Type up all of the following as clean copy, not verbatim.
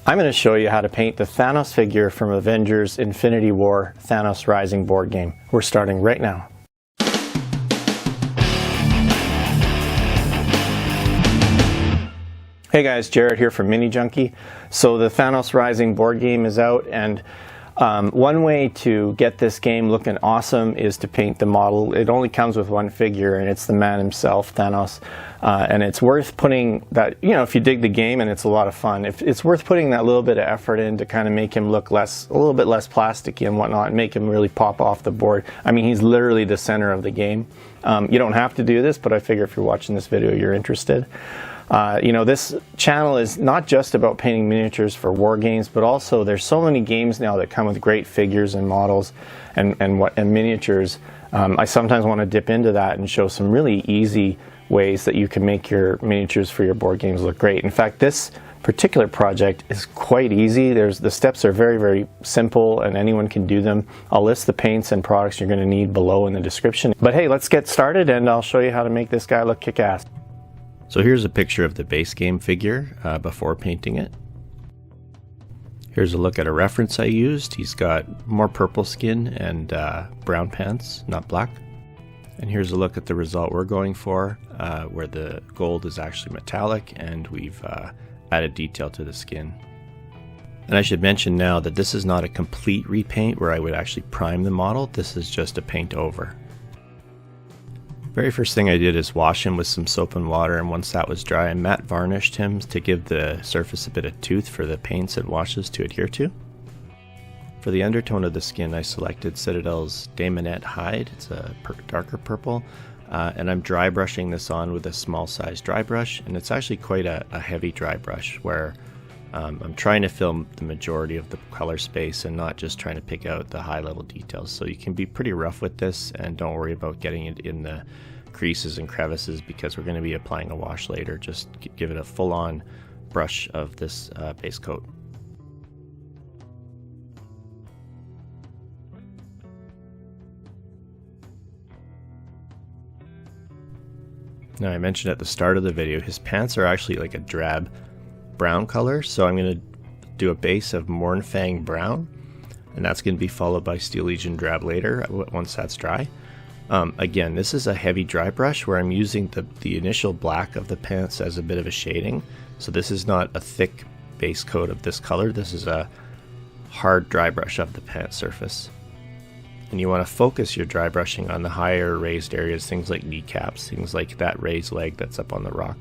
I'm going to show you how to paint the Thanos figure from Avengers Infinity War Thanos Rising board game. We're starting right now. Hey guys, Jared here from MiniJunkie. So the Thanos Rising board game is out, and one way to get this game looking awesome is to paint the model. It only comes with one figure, and it's the man himself, Thanos. And it's worth putting that, you know, if you dig the game, and it's a lot of fun, it's worth putting that little bit of effort in to kind of make him look a little bit less plasticky and whatnot, and make him really pop off the board. I mean, he's literally the center of the game. You don't have to do this, but I figure if you're watching this video, you're interested. You know, this channel is not just about painting miniatures for war games, but also there's so many games now that come with great figures and models and miniatures. I sometimes want to dip into that and show some really easy ways that you can make your miniatures for your board games look great. In fact, this particular project is quite easy. The steps are very, very simple, and anyone can do them. I'll list the paints and products you're going to need below in the description. But hey, let's get started, and I'll show you how to make this guy look kick-ass. So here's a picture of the base game figure before painting it. Here's a look at a reference I used. He's got more purple skin and brown pants, not black. And here's a look at the result we're going for, where the gold is actually metallic and we've added detail to the skin. And I should mention now that this is not a complete repaint where I would actually prime the model. This is just a paint over. Very first thing I did is wash him with some soap and water, and once that was dry, I matte varnished him to give the surface a bit of tooth for the paints and washes to adhere to. For the undertone of the skin, I selected Citadel's Daemonette hide. It's a darker purple, and I'm dry brushing this on with a small size dry brush, and it's actually quite a heavy dry brush where I'm trying to film the majority of the color space and not just trying to pick out the high level details. So you can be pretty rough with this, and don't worry about getting it in the creases and crevices because we're going to be applying a wash later. Just give it a full-on brush of this base coat. Now, I mentioned at the start of the video, his pants are actually like a drab brown color, so I'm going to do a base of Mournfang brown, and that's going to be followed by Steel Legion Drab later once that's dry. Again, this is a heavy dry brush where I'm using the initial black of the pants as a bit of a shading, so this is not a thick base coat of this color. This is a hard dry brush of the pant surface, and you want to focus your dry brushing on the higher raised areas, things like kneecaps, things like that raised leg that's up on the rock.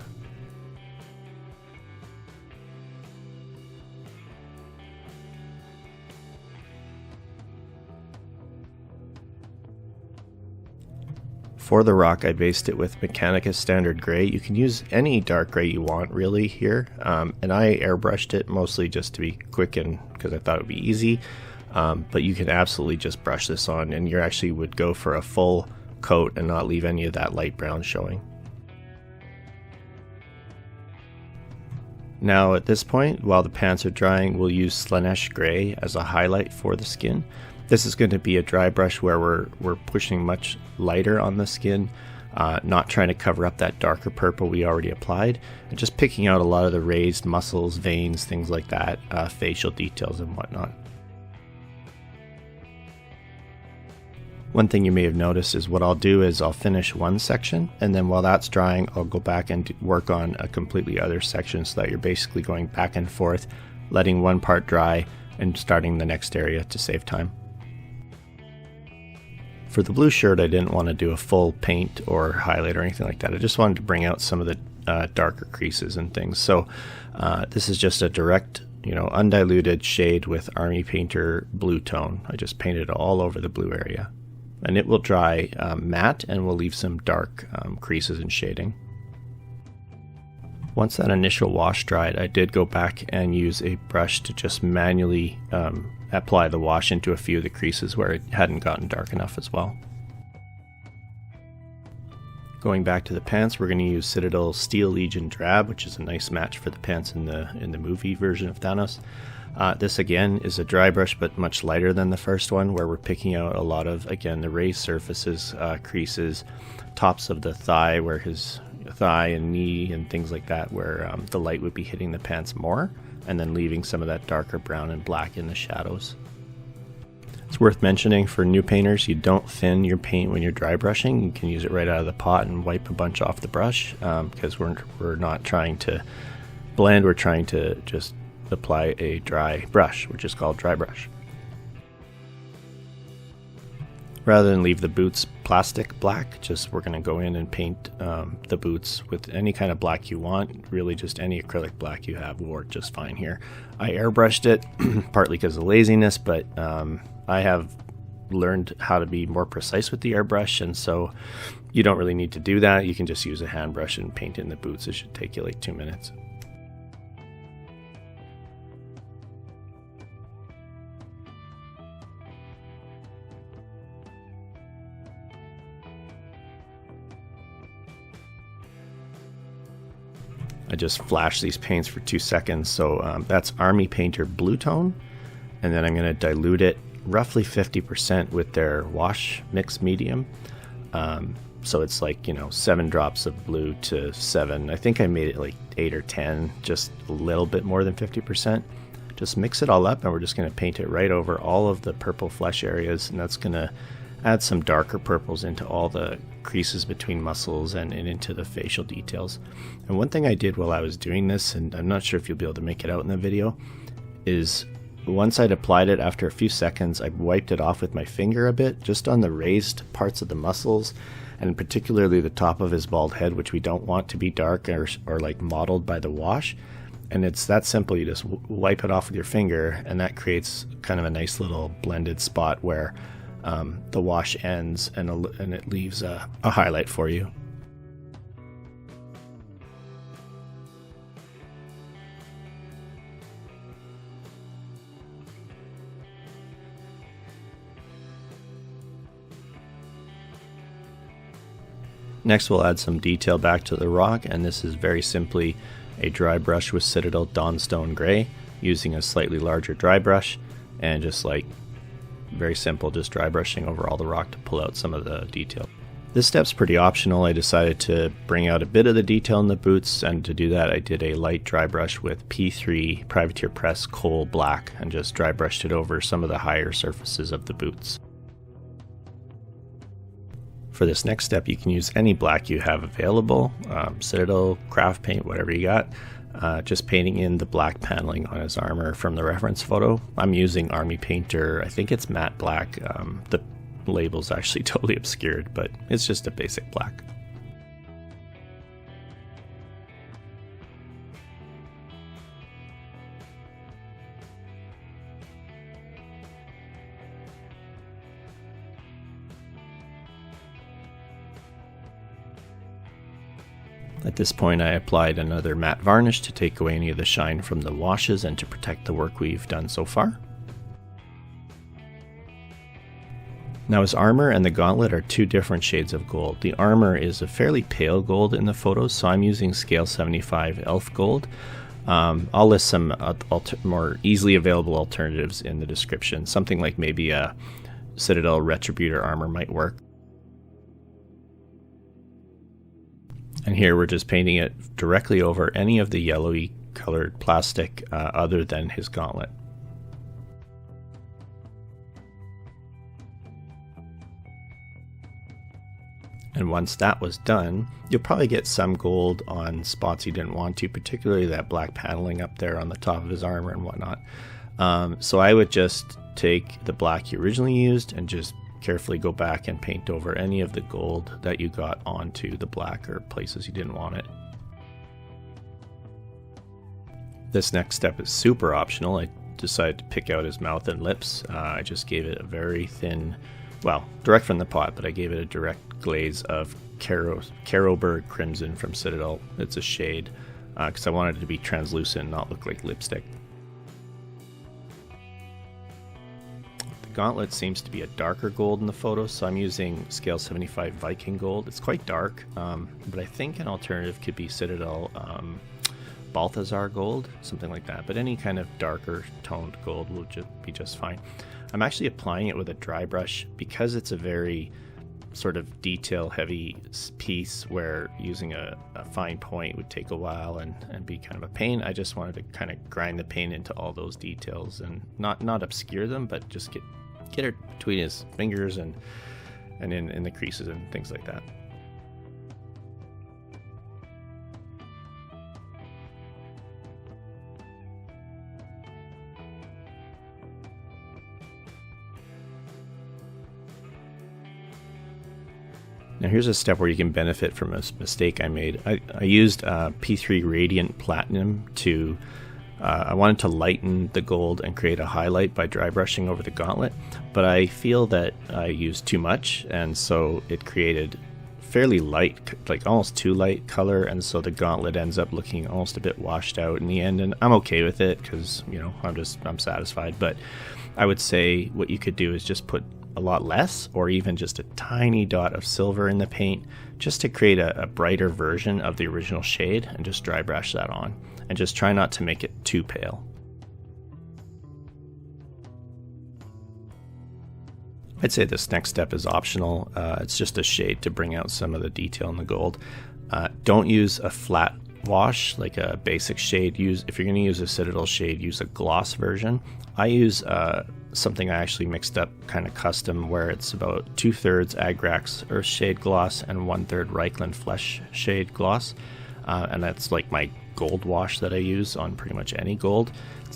For the rock, I based it with Mechanicus standard gray. You can use any dark gray you want really here, and I airbrushed it mostly just to be quick and because I thought it would be easy, but you can absolutely just brush this on and you actually would go for a full coat and not leave any of that light brown showing. Now at this point, while the pants are drying, we'll use Slaanesh gray as a highlight for the skin. This is going to be a dry brush where we're pushing much lighter on the skin, not trying to cover up that darker purple we already applied, and just picking out a lot of the raised muscles, veins, things like that, facial details and whatnot. One thing you may have noticed is what I'll do is I'll finish one section, and then while that's drying, I'll go back and work on a completely other section so that you're basically going back and forth, letting one part dry and starting the next area to save time. For the blue shirt, I didn't want to do a full paint or highlight or anything like that. I just wanted to bring out some of the darker creases and things. So this is just a direct, undiluted shade with Army Painter blue tone. I just painted all over the blue area. And it will dry matte and will leave some dark creases and shading. Once that initial wash dried, I did go back and use a brush to just manually apply the wash into a few of the creases where it hadn't gotten dark enough as well. Going back to the pants, we're going to use Citadel's Steel Legion Drab, which is a nice match for the pants in the movie version of Thanos. This again is a dry brush, but much lighter than the first one, where we're picking out a lot of, again, the raised surfaces, creases, tops of the thigh, where his thigh and knee and things like that, where the light would be hitting the pants more. and then leaving some of that darker brown and black in the shadows. It's worth mentioning for new painters, you don't thin your paint when you're dry brushing. You can use it right out of the pot and wipe a bunch off the brush, because we're not trying to blend, we're trying to just apply a dry brush, which is called dry brush. Rather than leave the boots plastic black, we're going to go in and paint the boots with any kind of black you want. Really just any acrylic black you have will work just fine here. I airbrushed it, partly because of laziness, but I have learned how to be more precise with the airbrush, and so you don't really need to do that. You can just use a hand brush and paint in the boots. It should take you like 2 minutes. I just flash these paints for 2 seconds. So that's Army Painter Blue Tone. And then I'm going to dilute it roughly 50% with their wash mix medium. So it's like, 7 drops of blue to 7. I think I made it like 8 or 10, just a little bit more than 50%. Just mix it all up, and we're just going to paint it right over all of the purple flesh areas. And that's going to add some darker purples into all the creases between muscles and into the facial details. And one thing I did while I was doing this, and I'm not sure if you'll be able to make it out in the video, is once I'd applied it, after a few seconds, I wiped it off with my finger a bit, just on the raised parts of the muscles, and particularly the top of his bald head, which we don't want to be dark or like mottled by the wash. And it's that simple. You just wipe it off with your finger, and that creates kind of a nice little blended spot where the wash ends, and it leaves a highlight for you. Next we'll add some detail back to the rock, and this is very simply a dry brush with Citadel Dawnstone Gray, using a slightly larger dry brush, and just like very simple, just dry brushing over all the rock to pull out some of the detail. This step's pretty optional. I decided to bring out a bit of the detail in the boots, and to do that I did a light dry brush with P3 Privateer Press Coal Black and just dry brushed it over some of the higher surfaces of the boots. For this next step, you can use any black you have available, Citadel, craft paint, whatever you got. Just painting in the black paneling on his armor from the reference photo. I'm using Army Painter, I think it's matte black. The label's actually totally obscured, but it's just a basic black. At this point I applied another matte varnish to take away any of the shine from the washes and to protect the work we've done so far. Now his armor and the gauntlet are 2 different shades of gold. The armor is a fairly pale gold in the photos, so I'm using scale 75 elf gold. I'll list some more easily available alternatives in the description. Something like maybe a Citadel Retributor armor might work. And here we're just painting it directly over any of the yellowy colored plastic other than his gauntlet. And once that was done, you'll probably get some gold on spots you didn't want to, particularly that black paneling up there on the top of his armor and whatnot. So I would just take the black you originally used and just carefully go back and paint over any of the gold that you got onto the black or places you didn't want it. This next step is super optional. I decided to pick out his mouth and lips. I just gave it a very thin, well, direct from the pot, but I gave it a direct glaze of Carroburg Crimson from Citadel. It's a shade, because I wanted it to be translucent and not look like lipstick. Gauntlet seems to be a darker gold in the photo, so I'm using scale 75 Viking gold. It's quite dark, but I think an alternative could be Citadel Balthazar gold, something like that. But any kind of darker toned gold will be just fine. I'm actually applying it with a dry brush because it's a very sort of detail heavy piece where using a fine point would take a while and be kind of a pain. I just wanted to kind of grind the paint into all those details and not obscure them, but just get it between his fingers and in the creases and things like that. Now here's a step where you can benefit from a mistake I made. I used P3 Radiant Platinum to, I wanted to lighten the gold and create a highlight by dry brushing over the gauntlet, but I feel that I used too much, and so it created fairly light, like almost too light color, and so the gauntlet ends up looking almost a bit washed out in the end, and I'm okay with it because, you know, I'm satisfied. But I would say what you could do is just put a lot less, or even just a tiny dot of silver in the paint, just to create a brighter version of the original shade, and just dry brush that on, and just try not to make it too pale. I'd say this next step is optional. It's just a shade to bring out some of the detail in the gold. Don't use a flat wash like a basic shade. If you're going to use a Citadel shade, use a gloss version. I use something I actually mixed up kind of custom, where it's about 2/3 Agrax Earth Shade Gloss and 1/3 Reichland Flesh Shade Gloss. And that's like my gold wash that I use on pretty much any gold.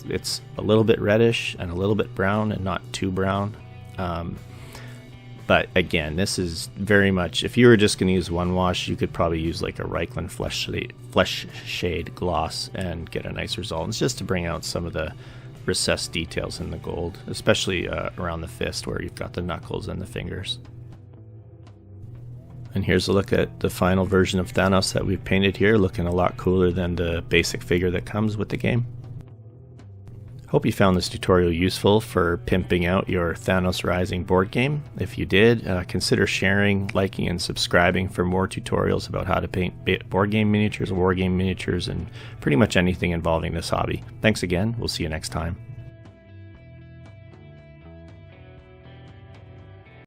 It's a little bit reddish and a little bit brown and not too brown. But again, this is very much, if you were just going to use one wash, you could probably use like a Reichland Flesh Shade Gloss and get a nice result. It's just to bring out some of the recessed details in the gold, especially around the fist where you've got the knuckles and the fingers. And here's a look at the final version of Thanos that we've painted here, looking a lot cooler than the basic figure that comes with the game. Hope you found this tutorial useful for pimping out your Thanos Rising board game. If you did, consider sharing, liking, and subscribing for more tutorials about how to paint board game miniatures, war game miniatures, and pretty much anything involving this hobby. Thanks again. We'll see you next time.